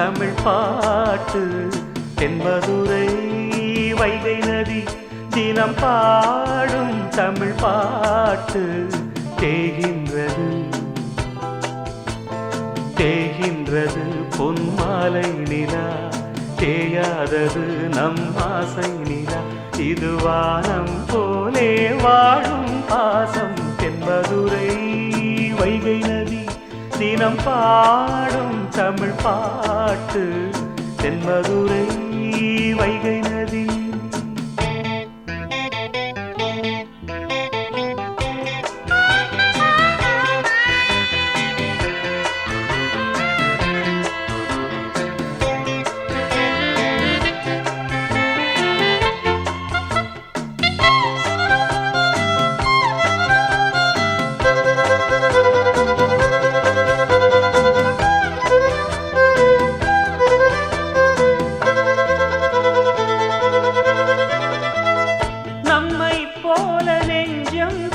தமிழ் பாட்டு தென்மதுரை வைகை நதி தினம் பாடும் தமிழ் பாட்டு தேகின்றது தேகின்றது பொன்மாலை நிலா தேயாதது நம் ஆசை நிலா இது வானம் போலே வாழும் பாசம் தென்மதுரை வைகை நதி தினம் பாடும் தமிழ் பாட்டு தென்மதுரை வைகை நதி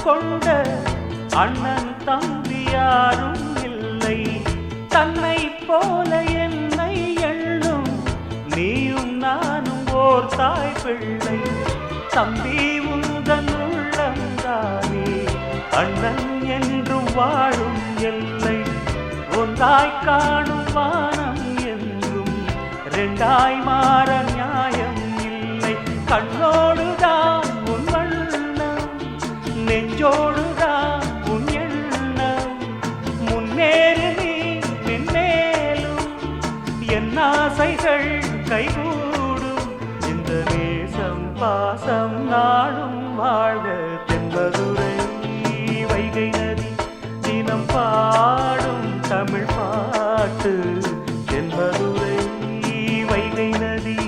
கொண்ட அண்ணன் தம்பி யாரும் இல்லை தன்னை போல என்னை எண்ணும் நீயும் நானும் ஓர் தாய் பிள்ளை தம்பி உந்தன் உள்ளந்தானே அண்ணன் என்றும் வாழும் எல்லை ஒன்றாய் காணும் வானம் என்றும் ரெண்டாய் மாற நியாயம் இல்லை கண்ணோடுதான் உன் வண்ணம் நெஞ்சோடுதான் உன் எண்ணம் முன்னேறு நீ மென்மேலும் என் ஆசைகள் கைகூடும் இந்த நேசம் பாசம் நாடும் வாழ்க தென்மதுரை வைகை நதி தினம் பாடும் தமிழ் பாட்டு தென்மதுரை வைகை நதி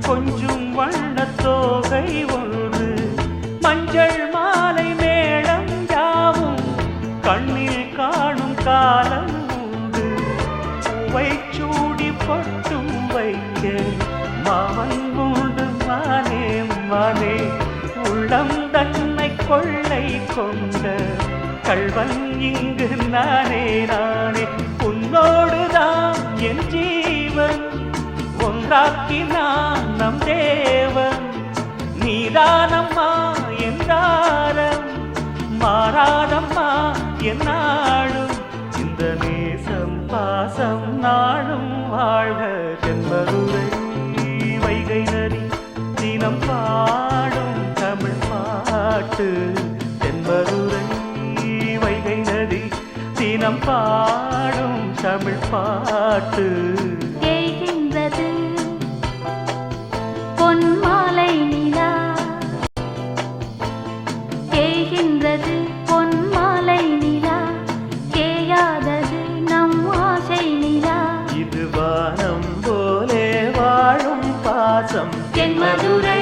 கொஞ்சம் வண்ணத்தோகை ஒன்று மஞ்சள் மாலை மேளம் யாவும் கண்ணில் காணும் காலம் உண்டு பூவை சூடி பொட்டும் வைக்க மாமன் உண்டு மானே மானே உள்ளம் தன்னை கொள்ளை கொண்ட கள்வன் இங்கு நானே நானே உன்னோடுதான் என் ஜீவன் ஒன்றாக்கினான் நம் தேவன் நீதானம்மா என்றாரம் மாறாதம்மா என்னாடும் இந்த நேசம் பாசம் நாடும் வாழ்க தென்மதுரை வைகை நதி தினம் பாடும் தமிழ் பாட்டு தென்மதுரை வைகை நதி தினம் பாடும் தமிழ் பாட்டு பொன்மாலை நிலா தேய்கின்றது பொன்மாலை நிலா தேயாதது நம் ஆசை நிலா இது வானம் போலே வாழும் பாசம் தென்மதுரை